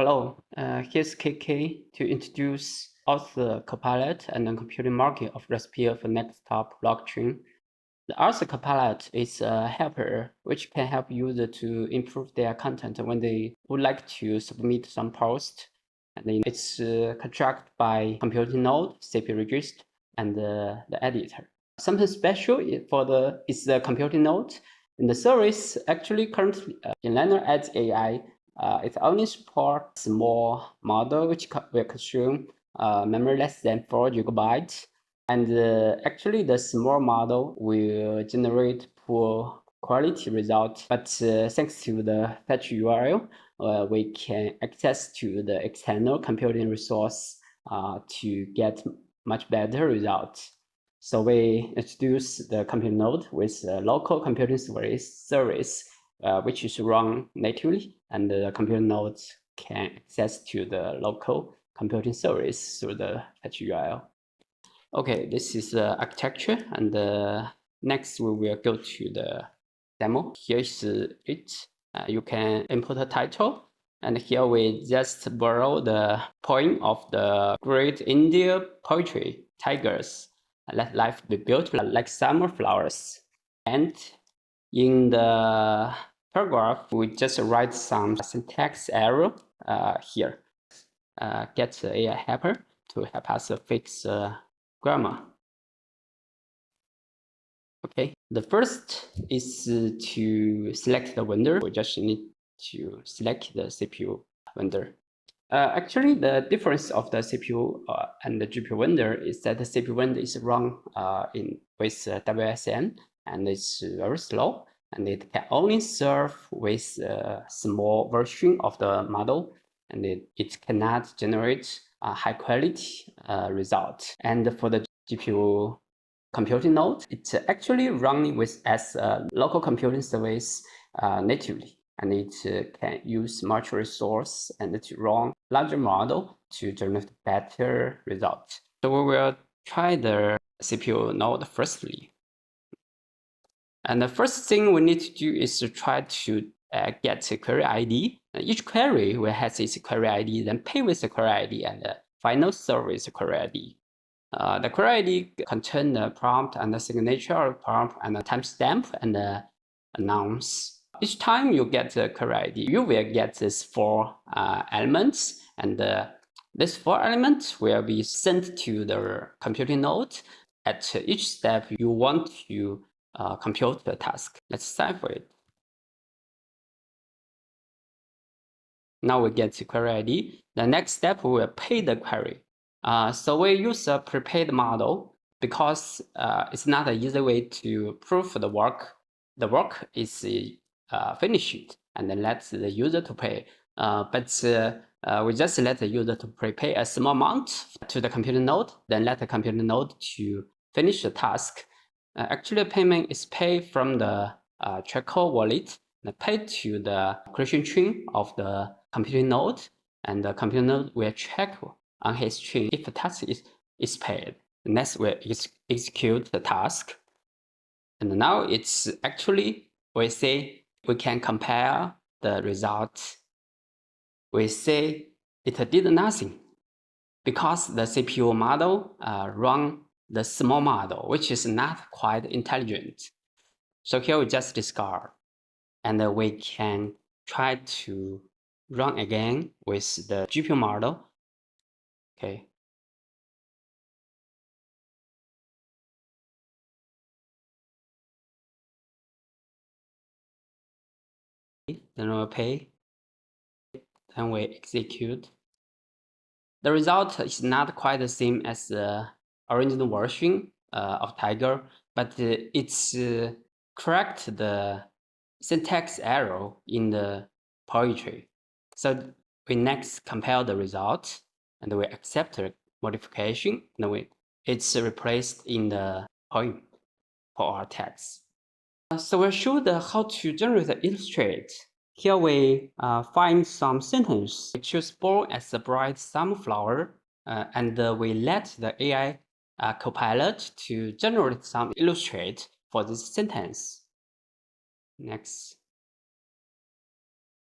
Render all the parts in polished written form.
Hello, here's KK to introduce also the Copilot and the computing market of ResPeer for Desktop blockchain. The Arthur Copilot is a helper which can help users to improve their content when they would like to submit some post. And then it's contracted by computing node, CPU register, and the editor. Something special is the computing node. And the service actually currently in Liner Edge AI, it only supports small model which will consume memory less than 4 gigabytes. And actually, the small model will generate poor quality results. But thanks to the fetch URL, we can access to the external computing resource to get much better results. So we introduce the compute node with a local computing service which is run natively, and the compute node can access to the local computing service through the fetch URL. Okay, this is the architecture, and next we will go to the demo. Here is it. You can input a title, and here we just borrow the poem of the Great India poetry, tigers. Let life be beautiful like summer flowers. And in the paragraph, we just write some syntax error here. Get the AI helper to help us fix grammar. Okay, the first is to select the vendor. We just need to select the CPU vendor. Actually, the difference of the CPU and the GPU vendor is that the CPU vendor is run with WSN, and it's very slow, and it can only serve with a small version of the model, and it cannot generate a high quality result. And for the GPU computing node, it's actually running with as a local computing service natively. And it can use much resource and to run larger model to generate better results. So we will try the CPU node firstly. And the first thing we need to do is to try to get a query ID. Each query will have its query ID, then pay with the query ID, and the final serve with the query ID. The query ID contains the prompt and the signature of prompt and the timestamp and the announce. Each time you get the query ID, you will get these 4 elements, and these 4 elements will be sent to the computing node. At each step, you want to compute the task. Let's cipher it. Now we get the query ID. The next step, we will pay the query. So we use a prepaid model because it's not an easy way to prove the work. The work is finished, and then let the user to pay. But we just let the user to prepay a small amount to the computing node, then let the computing node to finish the task. Actually, payment is paid from the Tracker wallet, and paid to the creation chain of the computing node, and the computing node will check on his chain if the task is paid. Next, we'll execute the task. And now it's actually, we say we can compare the results. We say it did nothing because the CPU model run the small model, which is not quite intelligent. So here we just discard, and we can try to run again with the GPU model. Okay. Then we'll pay. Then we execute. The result is not quite the same as the original version of Tiger, but it's correct the syntax error in the poetry. So we next compare the result, and we accept the modification, and it's replaced in the poem for our text. So we showed how to generate the illustrate. Here we find some sentence. We choose born as a bright sunflower, and we let the AI Copilot to generate some illustrate for this sentence. Next,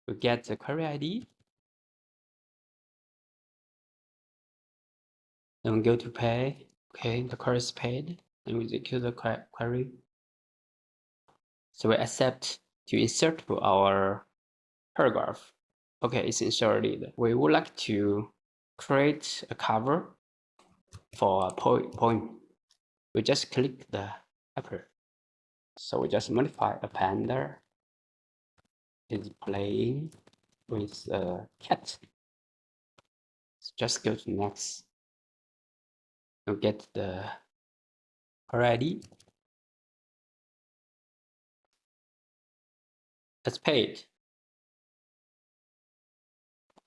we get the query ID. Then we go to pay. Okay, the query is paid. Then we execute the query. So we accept to insert to our paragraph. Okay, it's inserted. We would like to create a cover for a poem. We just click the upper. So we just modify a panda is playing with a cat. So just go to next. You'll get the already. It's paid.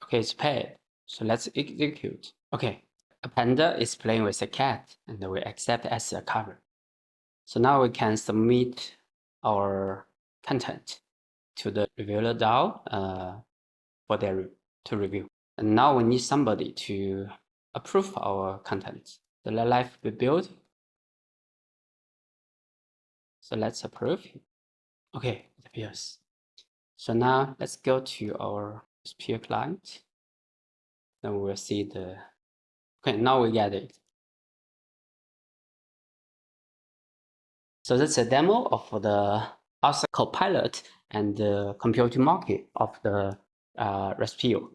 Okay, it's paid. So let's execute. Okay, a panda is playing with a cat, and we accept as a cover. So now we can submit our content to the reviewer DAO for their to review. And now we need somebody to approve our content. The life we build. So let's approve. Okay, it appears. So now let's go to our ResPeer client. Then we'll see the, okay, now we get it. So that's a demo of the ResPeer Copilot and the computing market of the ResPeer.